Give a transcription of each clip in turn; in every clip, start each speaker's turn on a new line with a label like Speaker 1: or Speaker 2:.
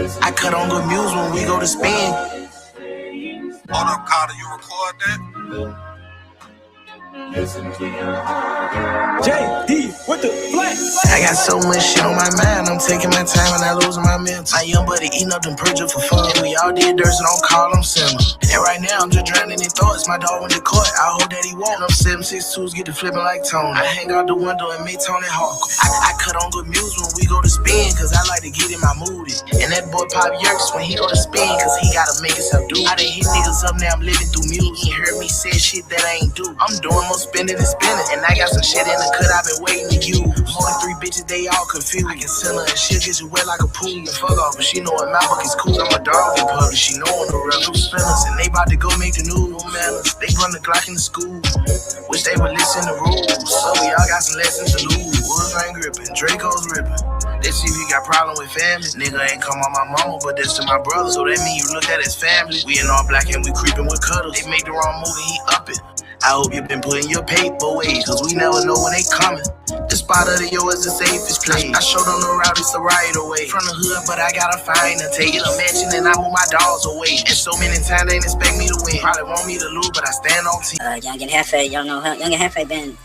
Speaker 1: I cut on good music when we go to spin.
Speaker 2: Hold up, Carter, you record that?
Speaker 3: JD with the flex.
Speaker 1: I got so much shit on my mind, I'm taking my time and I losing my mental. My young buddy eating up them purges for fun. We all did dirt, so don't call them simmer. And right now I'm just drowning in thoughts. My dog went to court, I hope that he won't. Them 762s get to flipping like Tony. I hang out the window and make Tony hawk. I cut on good music when we go to spin, cause I like to get in my mood. And that boy Pop Yerks when he go to spin, cause he gotta make himself do. I done hit niggas up, now I'm living through music. You ain't heard me say shit that I ain't do. I'm doing more spending and spending, and I got some shit in the cut I've been waiting to use. More than 3 bitches, they all confused. I can sell her and she'll get you wet like a pool. And fuck off, but she know what my book is cool. I'm a dog in public, she know I'm the real two spinners. And they about to go make the news. No manners, they run the Glock in the school. Wish they would listen to rules. So we all got some lessons to lose. Wolves ain't gripping, Draco's ripping. They see if you got problem with family. Nigga ain't come on my mama, but that's to my brother. So that mean you look at his family. We in all black and we creeping with cuddles. They make the wrong move and he up it. I hope you been putting your paper away, cause we never know when they coming. The spot of the yo is the safest place. I showed them the route, it's the right away. From the hood, but I gotta find her. Take it a mansion and I move my dogs away. And so many times they expect me to win. Probably want me to lose, but I stand on team.
Speaker 4: Young and Jefe, y'all know Young and Jefe been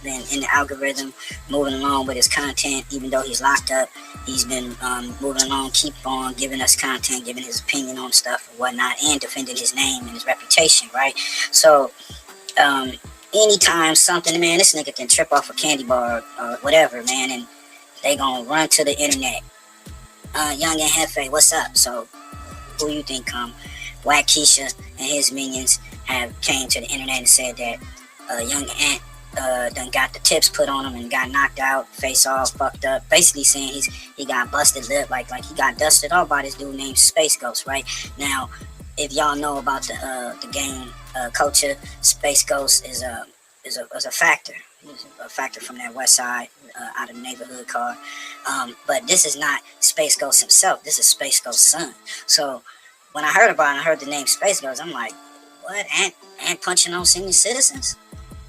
Speaker 4: in the algorithm, moving along with his content. Even though he's locked up, he's been moving along, keep on giving us content, giving his opinion on stuff and whatnot, and defending his name and his reputation, right? So anytime something, man, this nigga can trip off a candy bar or whatever, man, and they gonna run to the internet. Young and Jefe, what's up? So who you think WACC'KIESHA and his minions have came to the internet and said that Young Ant done got the tips put on him and got knocked out, face all fucked up, basically saying he got busted lip, like he got dusted off by this dude named Spaceghost, right? Now, if y'all know about the game culture, Spaceghost is a factor. He's a factor from that west side, out of the neighborhood car. But this is not Spaceghost himself. This is Spaceghost's son. So when I heard about it, I heard the name Spaceghost, I'm like, what? Ant punching on senior citizens?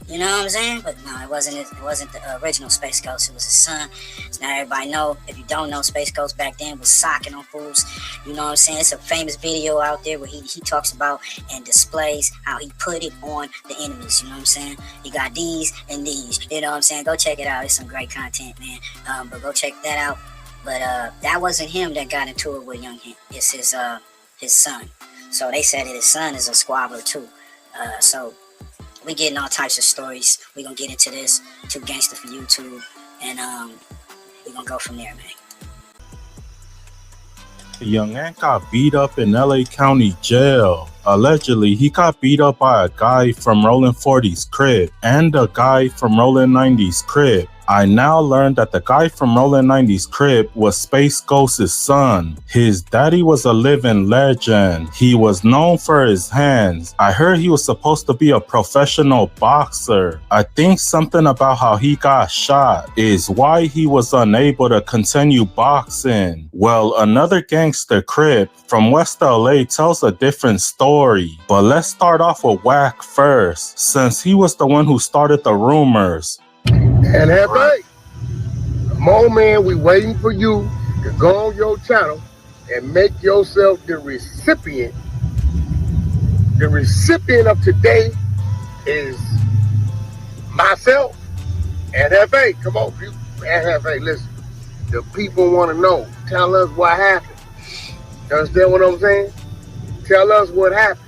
Speaker 4: You know what I'm saying? But no, it wasn't the original Spaceghost. It was his son. So now everybody know. If you don't know, Spaceghost back then was socking on fools. You know what I'm saying? It's a famous video out there where he talks about and displays how he put it on the enemies. You know what I'm saying? He got these and these. You know what I'm saying? Go check it out. It's some great content, man. But go check that out. But that wasn't him that got into it with Young Hint. It's his son. So they said that his son is a squabbler too. So we getting all types of stories. We gonna get into this. Too Gangster for YouTube, and we gonna go from there, man.
Speaker 5: Young Ant got beat up in LA County Jail. Allegedly, he got beat up by a guy from Rollin' 40's crib and a guy from Rollin' 90's crib. I now learned that the guy from Rollin' 90's crib was Spaceghost's son. His daddy was a living legend. He was known for his hands. I heard he was supposed to be a professional boxer. I think something about how he got shot is why he was unable to continue boxing. Well, another gangster crib from West LA tells a different story. But let's start off with Wack first, since he was the one who started the rumors.
Speaker 6: And Jefe, come on, man, we waiting for you to go on your channel and make yourself the recipient. The recipient of today is myself and Jefe. Come on, people. And Jefe, listen, the people want to know. Tell us what happened. You understand what I'm saying? Tell us what happened.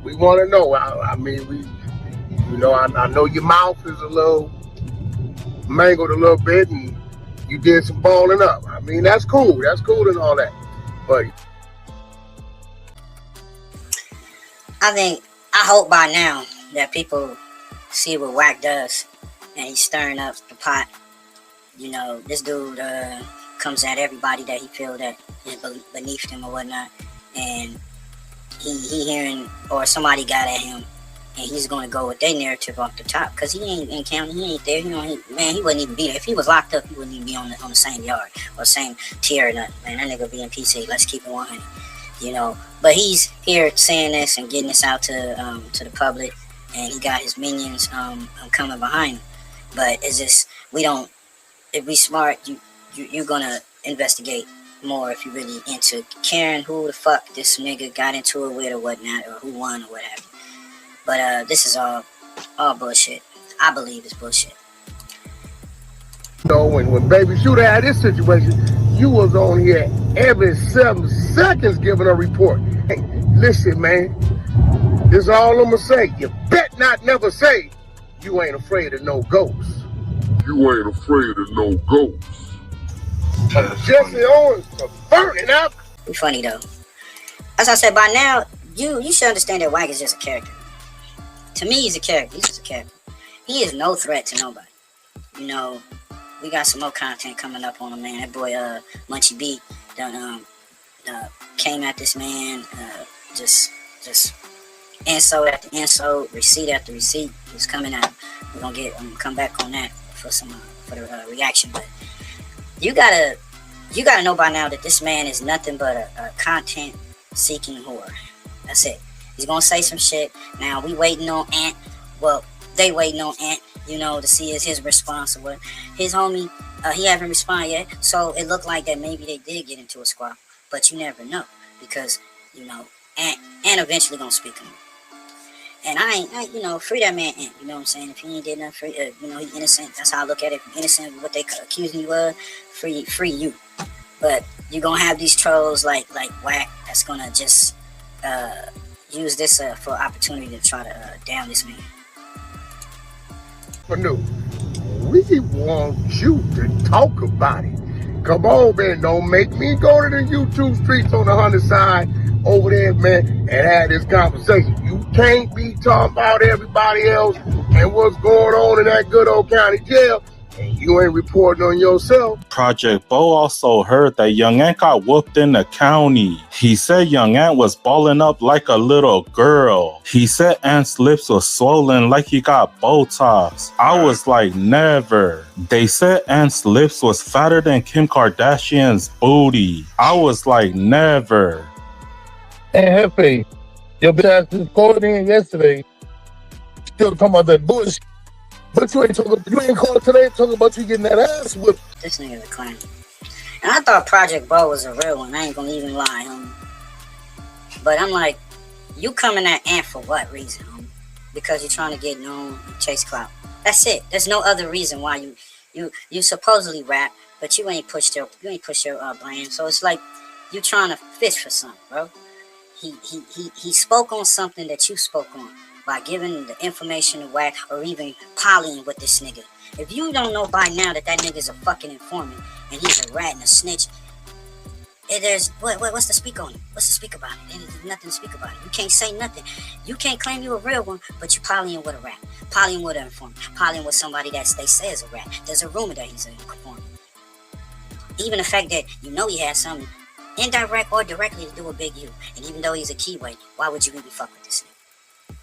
Speaker 6: We want to know. I mean, I know your mouth is a little mangled a little bit and you did some balling up. I mean, that's cool. That's cool and all that. But
Speaker 4: I hope by now that people see what Wack does and he's stirring up the pot. You know, this dude comes at everybody that he feel that is beneath him or whatnot, and he hearing or somebody got at him, and he's going to go with their narrative off the top, because he ain't in county, he ain't there, you know, he wouldn't even be there. If he was locked up, he wouldn't even be on the same yard or same tier or nothing, man. That nigga be in PC, let's keep it 100, you know. But he's here saying this and getting this out to the public, and he got his minions coming behind him. But it's just, if we smart, you're going to investigate more if you really into caring who the fuck this nigga got into it with or whatnot, or who won or whatever. But this is all bullshit. I believe it's bullshit.
Speaker 6: So when Baby Shooter had this situation, you was on here every 7 seconds giving a report. Hey, listen, man, this is all I'm gonna say. You bet not never say you ain't afraid of no ghosts. You ain't afraid of no ghosts. Jesse Owens burning up.
Speaker 4: You funny though. As I said, by now you should understand that Wack is just a character. To me, he's a character. He's just a character. He is no threat to nobody. You know, we got some more content coming up on him, man. That boy, Munchie B, done came at this man, just insult after insult, receipt after receipt. He was coming at him. We're gonna come back on that for the reaction. But you gotta know by now that this man is nothing but a content-seeking whore. That's it. He's gonna say some shit. Now we waiting on Ant. Well, they waiting on Ant, you know, to see his response or what. His homie, he haven't responded yet. So it looked like that maybe they did get into a squabble. But you never know, because you know Ant eventually gonna speak on him. And I you know, free that man Ant. You know what I'm saying? If he ain't did nothing, you know, he's innocent. That's how I look at it. If you're innocent of what they accusing you of, free you. But you're gonna have these trolls like Wack that's gonna just use this for opportunity to try to down this man.
Speaker 6: But no, we want you to talk about it. Come on, man, don't make me go to the YouTube streets on the 100 side over there, man, and have this conversation. You can't be talking about everybody else and what's going on in that good old county jail, and you ain't reporting on yourself.
Speaker 5: Project Bo also heard that Young Ant got whooped in the county. He said Young Ant was balling up like a little girl. He said Ant's lips was swollen like he got Botox. I was like, never. They said Ant's lips was fatter than Kim Kardashian's booty. I was like, never.
Speaker 6: Hey, Jefe, your bitch ass just called in yesterday. Still talking about that bullshit. But you ain't called today talking about you getting that ass whipped.
Speaker 4: This nigga's a clown. And I thought Project Bo was a real one. I ain't gonna even lie, homie. But I'm like, you coming at Ant for what reason, homie? Because you're trying to get known and chase clout. That's it. There's no other reason why you supposedly rap, but you ain't pushed your brand. So it's like you trying to fish for something, bro. He spoke on something that you spoke on by giving the information to Wack or even polying with this nigga. If you don't know by now that nigga's a fucking informant and he's a rat and a snitch, there's what's to speak on it? What's to speak about it? There's nothing to speak about it. You can't say nothing. You can't claim you a real one, but you polying with a rat, polying with an informant, polying with somebody that they say is a rat. There's a rumor that he's an informant. Even the fact that you know he has something indirect or directly to do with Big U, and even though he's a keyway, why would you even fuck with this nigga?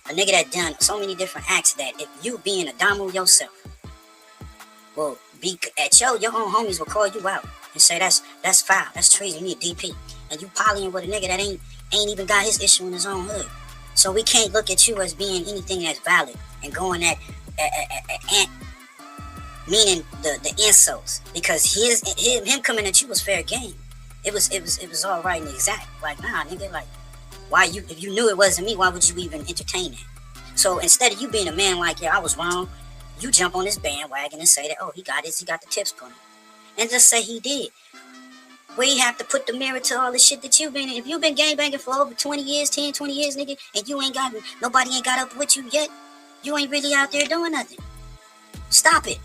Speaker 4: A nigga that done so many different acts that if you being a Damu yourself will be at your own homies will call you out and say that's foul, that's treason, you need a DP. And you polying with a nigga that ain't even got his issue in his own hood. So we can't look at you as being anything that's valid and going at Ant, meaning the insults, because him coming at you was fair game. It was all right and exact. Like, nah, nigga, like, why if you knew it wasn't me, why would you even entertain that? So instead of you being a man like, yeah, I was wrong, you jump on this bandwagon and say that, oh, he got the tips put him. And just say he did. We have to put the mirror to all the shit that you've been in. If you've been gangbanging for over 20 years, 10, 20 years, nigga, and nobody ain't got up with you yet, you ain't really out there doing nothing. Stop it.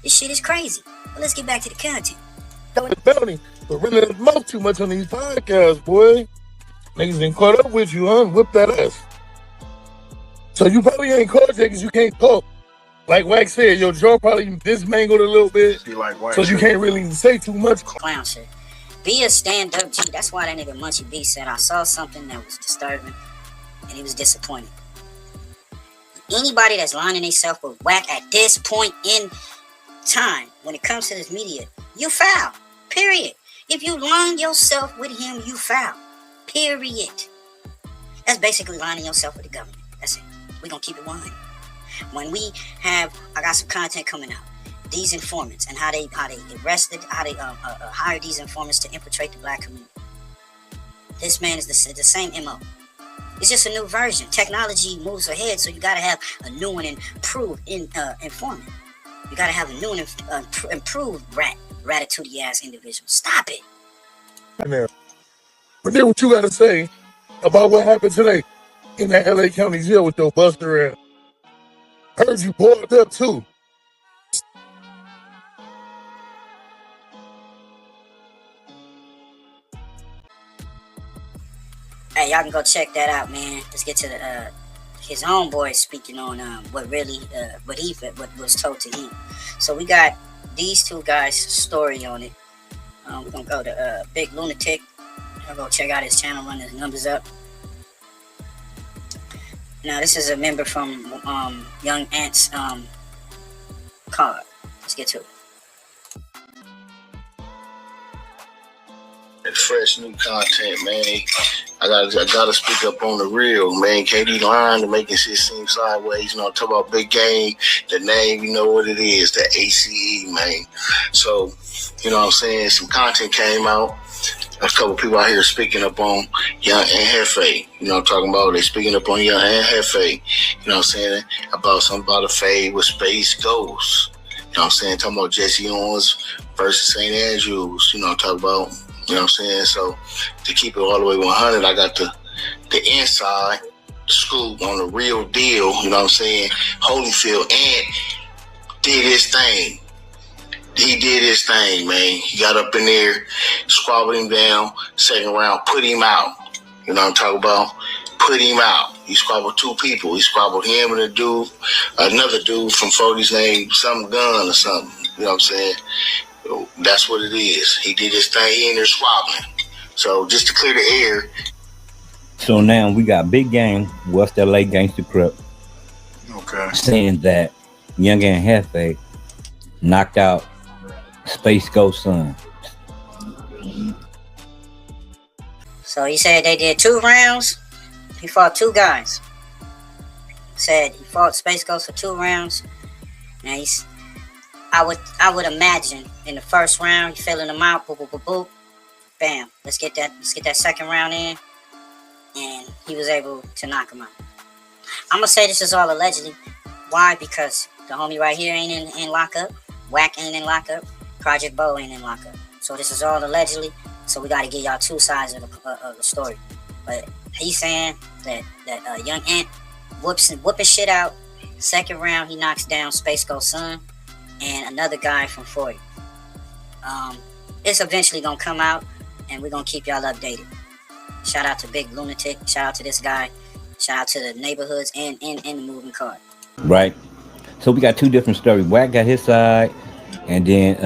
Speaker 4: This shit is crazy. But let's get back to the content.
Speaker 6: But running his mouth too much on these podcasts, boy. Niggas ain't caught up with you, huh? Whip that ass. So you probably ain't caught yet because you can't talk. Like Wack said, your jaw probably dismangled a little bit. So you can't really say too much.
Speaker 4: Clown shit. Be a stand-up G. That's why that nigga Munchie B said, I saw something that was disturbing and he was disappointed. Anybody that's lining themselves with Wack at this point in time, when it comes to this media, you foul. Period. If you line yourself with him, you foul. Period. That's basically lining yourself with the government. That's it. We're gonna keep it 100. When I got some content coming out. these informants and how they arrested, how they hired these informants to infiltrate the black community. This man is the same MO. It's just a new version. Technology moves ahead, so you gotta have a new and improved informant. You gotta have a new and improved ratatouille ass individual. Stop it.
Speaker 6: But then what you gotta say about what happened today in that LA County jail with your buster ass? Heard you pulled up too.
Speaker 4: Hey, y'all can go check that out, man. Let's get to the his homeboy speaking on what was told to him. So we got these two guys' story on it. We're gonna go to Big Lunatic. I'll go check out his channel, run his numbers up. Now this is a member from Young Ant's card. Let's get to it.
Speaker 7: Fresh new content, man. I gotta speak up on the real, man. KD lying to making shit seem sideways. You know, talk about big game, the name, you know what it is, the ACE, man. So, you know what I'm saying? Some content came out. There's a couple people out here speaking up on Young and Jefe. You know what I'm talking about? They speaking up on Young and Jefe. You know what I'm saying? About something about a fade with Spaceghost. You know what I'm saying? Talking about Jesse Owens versus St. Andrews. You know what I'm talking about? You know what I'm saying? So to keep it all the way 100, I got the inside scoop on the real deal. You know what I'm saying? Holyfield and did his thing. He did his thing, man. He got up in there, squabbled him down, second round, put him out. You know what I'm talking about? Put him out. He squabbled two people. He squabbled him and another dude from 40's name, some gun or something. You know what I'm saying? That's what it is. He did his thing. He in there squabbling. So just to clear the air.
Speaker 8: So now we got Big Game, West LA Gangster Crip, saying that Young and Jefe knocked out Spaceghost son.
Speaker 4: So he said they did 2 rounds. He fought 2 guys. Said he fought Spaceghost for 2 rounds. Now I would imagine in the first round, he filling them out, boop, boop, boop, boop. Bam. Let's get that second round in. And he was able to knock him out. I'm gonna say this is all allegedly. Why? Because the homie right here ain't in lockup. WACC ain't in lockup. Project Bo ain't in lockup. So this is all allegedly. So we gotta give y'all 2 sides of the story. But he's saying that Young Ant whooping shit out. Second round, he knocks down Spaceghost son and another guy from 40. It's eventually gonna come out, and we're gonna keep y'all updated. Shout out to Big Lunatic. Shout out to this guy. Shout out to the neighborhoods and the moving card.
Speaker 8: Right. So we got 2 different stories. WACC got his side, and then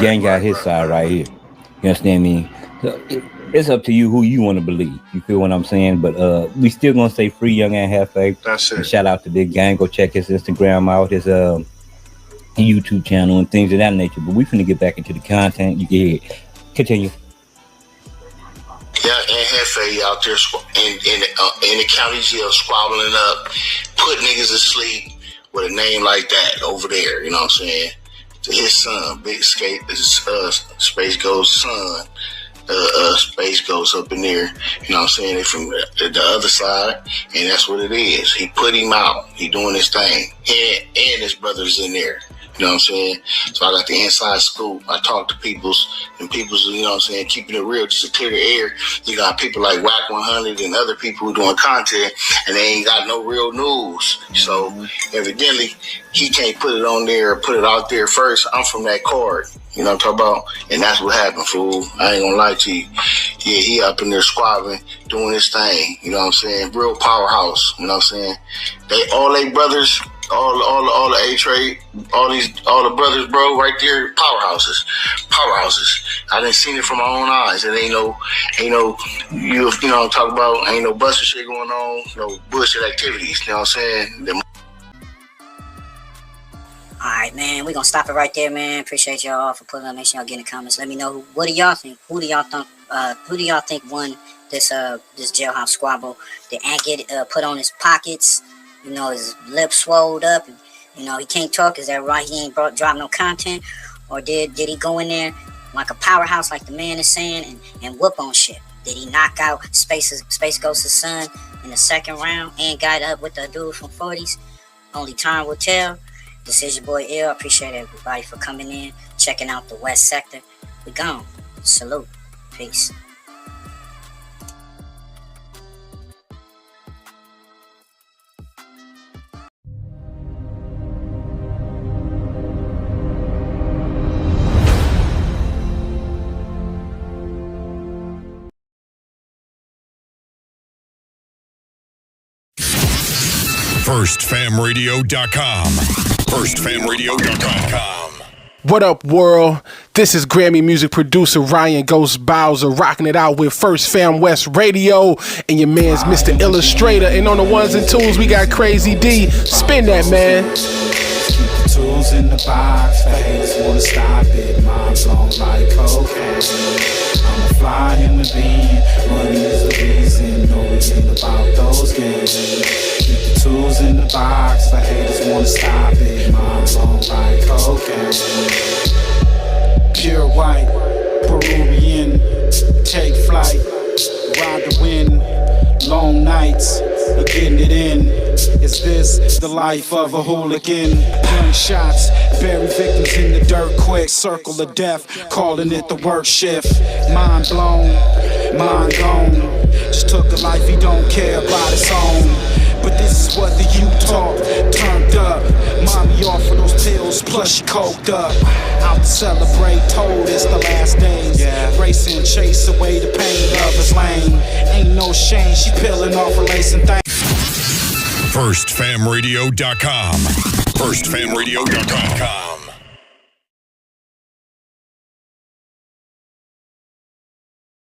Speaker 8: Gang got his side right here. You understand me? So it's up to you who you want to believe. You feel what I'm saying? But we still gonna say free Young and Jefe.
Speaker 7: That's it.
Speaker 8: And shout out to Big Gang. Go check his Instagram out, his YouTube channel and things of that nature. But we finna get back into the content. You can hear it. Continue.
Speaker 7: Yeah, and Jefe out there in the county jail squabbling up, put niggas to sleep with a name like that over there. You know what I'm saying? To his son, Spaceghost son, Spaceghost up in there. You know what I'm saying? They from the other side, and that's what it is. He put him out. He doing his thing, and his brother's in there. You know what I'm saying? So I got the inside scoop. I talk to people's, you know what I'm saying, keeping it real, just to clear the air. You got people like WACC 100 and other people who doing content, and they ain't got no real news. So evidently, he can't put it on there or put it out there first. I'm from that card. You know what I'm talking about? And that's what happened, fool. I ain't gonna lie to you. Yeah, he up in there squabbling, doing his thing. You know what I'm saying? Real powerhouse. You know what I'm saying? They brothers, all the A-Trade, all the brothers, bro, right there, powerhouses. I done seen it from my own eyes. It ain't no, you know what I'm talking about? Ain't no busting shit going on, no bullshit activities. You know what I'm saying?
Speaker 4: Alright, man, we're gonna stop it right there, man. Appreciate y'all for putting up. Make sure y'all get in the comments. Let me know what do y'all think? Who do y'all think won this jailhouse squabble? Did Ant get put on his pockets? You know, his lips swelled up. You know, he can't talk. Is that right? He ain't dropped no content? Or did he go in there like a powerhouse, like the man is saying, and whoop on shit? Did he knock out Spaceghost's son in the second round and got up with the dude from 40s? Only time will tell. This is your boy I appreciate everybody for coming in, checking out the West Sector. We gone. Salute. Peace.
Speaker 9: FirstFamRadio.com. FirstFamRadio.com.
Speaker 10: What up, world? This is Grammy music producer Ryan Ghost Bowser rocking it out with First Fam West Radio and your man's Mr. Illustrator. And on the ones and twos, we got Crazy D. Spin that, man.
Speaker 11: Keep the tools in the box. The haters wanna stop it. Mom's on like cocaine. I'm a fly human being. Money is the reason. No, it ain't about those games. Keep the tools in the box. The haters wanna stop it. Mom's on like cocaine. Pure white, Peruvian. Take flight, ride the wind. Long nights, getting it in. Is this the life of a hooligan? Gunshots, bury victims in the dirt quick. Circle of death, calling it the work shift. Mind blown, mind gone. Just took a life he don't care about his own. But this is what the youth talk, turned up. Mommy offer those pills, plus she coked up. Out to celebrate, told it's the last days. Race and chase away the pain of his lane. Ain't no shame, she peeling off her lace and things.
Speaker 9: FirstFamRadio.com. FirstFamRadio.com.